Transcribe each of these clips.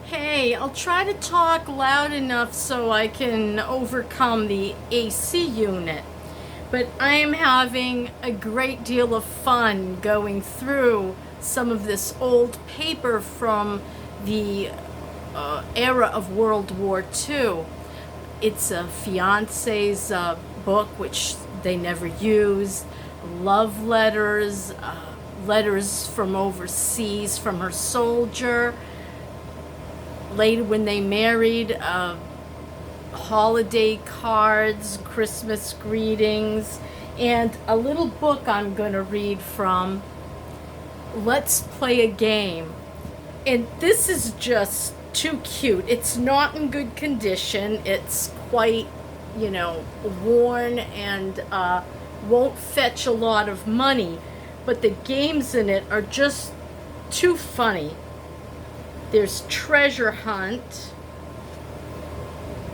Hey, I'll try to talk loud enough so I can overcome the AC unit. But I am having a great deal of fun going through some of this old paper from the era of World War II. It's a fiance's book, which they never used, love letters, letters from overseas from her soldier. Later, when they married, holiday cards, Christmas greetings, and a little book I'm going to read from. Let's play a game. And this is just too cute. It's not in good condition. It's quite, worn and won't fetch a lot of money. But the games in it are just too funny. There's treasure hunt.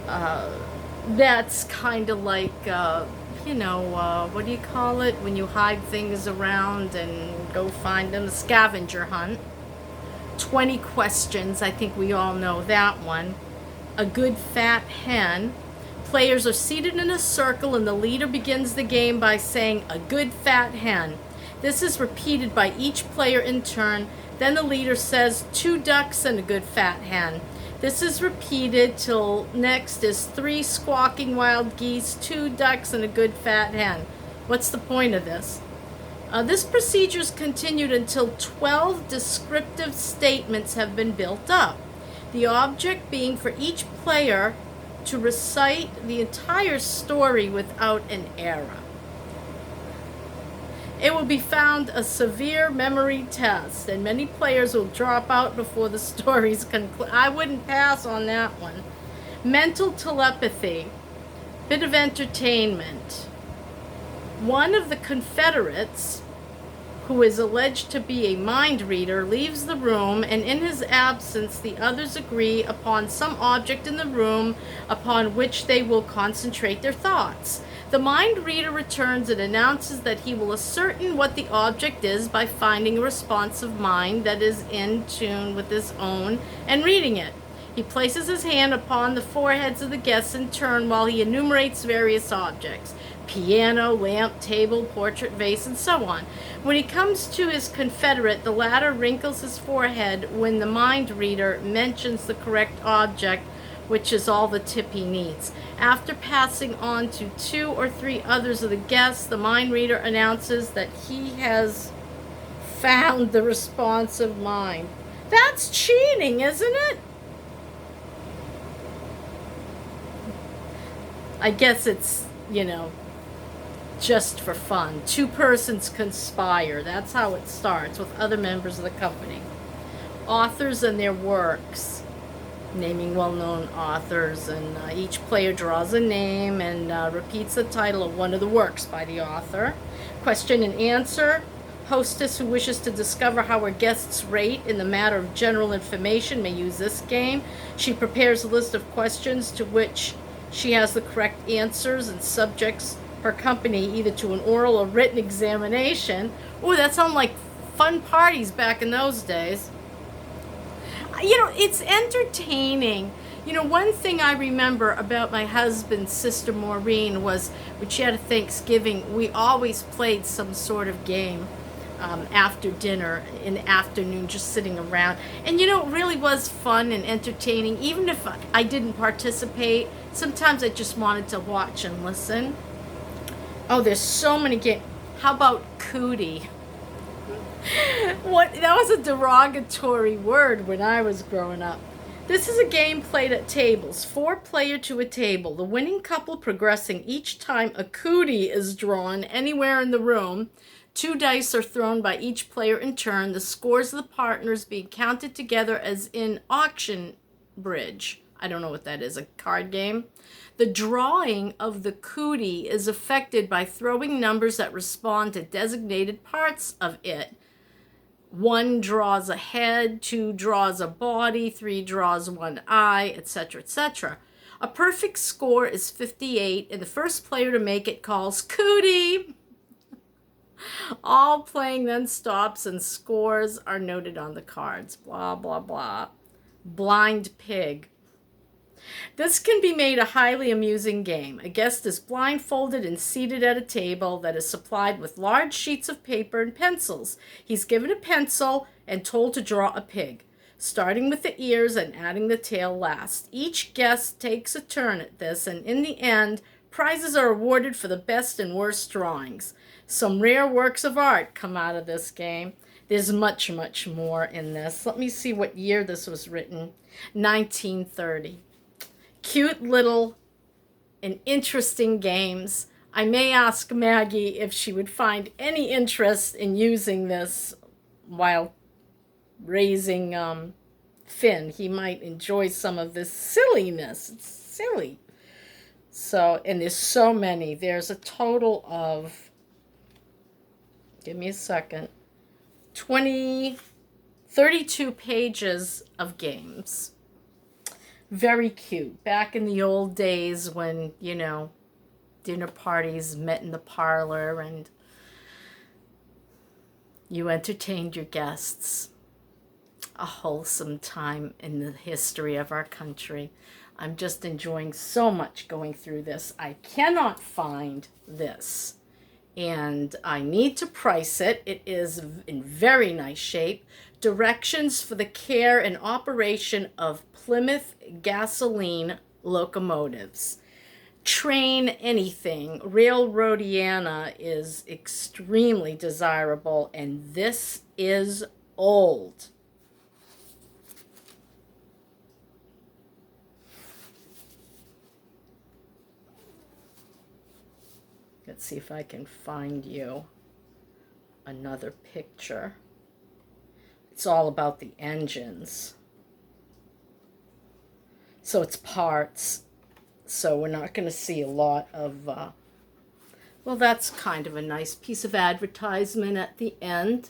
That's kind of like, what do you call it? When you hide things around and go find them. A scavenger hunt. 20 questions. I think we all know that one. A good fat hen. Players are seated in a circle and the leader begins the game by saying a good fat hen. This is repeated by each player in turn. Then the leader says 2 ducks and a good fat hen. This is repeated till next is 3 squawking wild geese, 2 ducks, and a good fat hen. What's the point of this? This procedure is continued until 12 descriptive statements have been built up. The object being for each player to recite the entire story without an error. It will be found a severe memory test, and many players will drop out before the stories conclude. I wouldn't pass on that one. Mental telepathy, bit of entertainment. One of the Confederates, who is alleged to be a mind reader, leaves the room, and in his absence the others agree upon some object in the room upon which they will concentrate their thoughts. The mind reader returns and announces that he will ascertain what the object is by finding a responsive mind that is in tune with his own and reading it. He places his hand upon the foreheads of the guests in turn while he enumerates various objects: piano, lamp, table, portrait, vase, and so on. When he comes to his confederate, the latter wrinkles his forehead when the mind reader mentions the correct object, which is all the tip he needs. After passing on to 2 or 3 others of the guests, the mind reader announces that he has found the responsive mind. That's cheating, isn't it? I guess it's, just for fun. 2 persons conspire. That's how it starts, with other members of the company. Authors and their works. Naming well-known authors, and each player draws a name and repeats the title of one of the works by the author. Question and answer. Hostess who wishes to discover how her guests rate in the matter of general information may use this game. She prepares a list of questions to which she has the correct answers and subjects her company either to an oral or written examination. Oh, that sounds like fun parties back in those days. It's entertaining. One thing I remember about my husband's sister Maureen was when she had a Thanksgiving, we always played some sort of game after dinner in the afternoon, just sitting around. And it really was fun and entertaining. Even if I didn't participate, sometimes I just wanted to watch and listen. Oh, there's so many games. How about cootie? What? That was a derogatory word when I was growing up. This is a game played at tables, 4 player to a table. The winning couple progressing each time a cootie is drawn anywhere in the room. 2 dice are thrown by each player in turn. The scores of the partners being counted together as in auction bridge. I don't know what that is, a card game. The drawing of the cootie is affected by throwing numbers that respond to designated parts of it. 1 draws a head, 2 draws a body, 3 draws 1 eye, etc., etc. A perfect score is 58, and the first player to make it calls cootie. All playing then stops, and scores are noted on the cards. Blah, blah, blah. Blind Pig. This can be made a highly amusing game. A guest is blindfolded and seated at a table that is supplied with large sheets of paper and pencils. He's given a pencil and told to draw a pig, starting with the ears and adding the tail last. Each guest takes a turn at this, and in the end, prizes are awarded for the best and worst drawings. Some rare works of art come out of this game. There's much, much more in this. Let me see what year this was written. 1930. Cute little and interesting games. I may ask Maggie if she would find any interest in using this while raising Finn. He might enjoy some of this silliness. It's silly. So, and there's so many. There's a total of, give me a second, 32 pages of games. Very cute. Back in the old days when, you know, dinner parties met in the parlor and you entertained your guests. A wholesome time in the history of our country. I'm just enjoying so much going through this. I cannot find this, and I need to price it. It is in very nice shape. Directions for the care and operation of Plymouth gasoline locomotives. Train anything. Railroadiana is extremely desirable, and this is old. Let's see if I can find you another picture. It's all about the engines. So it's parts. So we're not going to see a lot of, well, that's kind of a nice piece of advertisement at the end.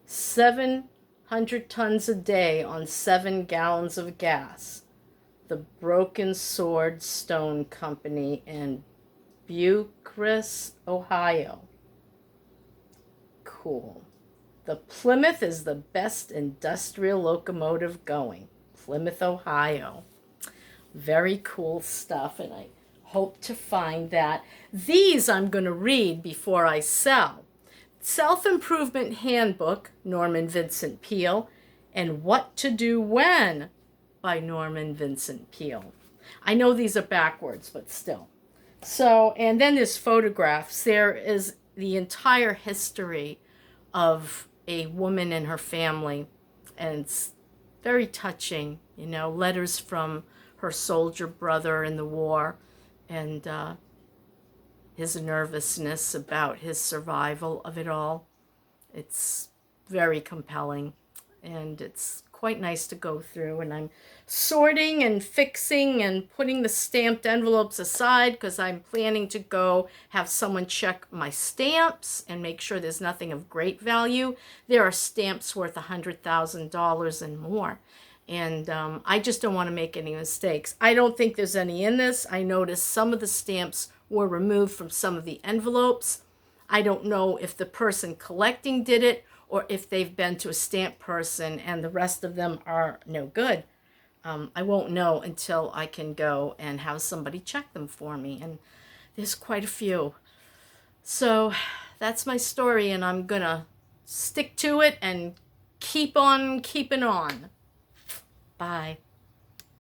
700 tons a day on 7 gallons of gas. The Broken Sword Stone Company in Bucyrus, Ohio. Cool. The Plymouth is the best industrial locomotive going. Plymouth, Ohio. Very cool stuff, and I hope to find that. These I'm going to read before I sell. Self-Improvement Handbook, Norman Vincent Peale, and What to Do When, by Norman Vincent Peale. I know these are backwards, but still. So, and then there's photographs. There is the entire history of a woman and her family, and it's very touching, you know, letters from her soldier brother in the war, and his nervousness about his survival of it all. It's very compelling, and it's quite nice to go through, and I'm sorting and fixing and putting the stamped envelopes aside because I'm planning to go have someone check my stamps and make sure there's nothing of great value. There are stamps worth $100,000 and more, and I just don't want to make any mistakes. I don't think there's any in this. I noticed some of the stamps were removed from some of the envelopes. I don't know if the person collecting did it or if they've been to a stamp person and the rest of them are no good. I won't know until I can go and have somebody check them for me, and there's quite a few. So that's my story, and I'm gonna stick to it and keep on keeping on. Bye.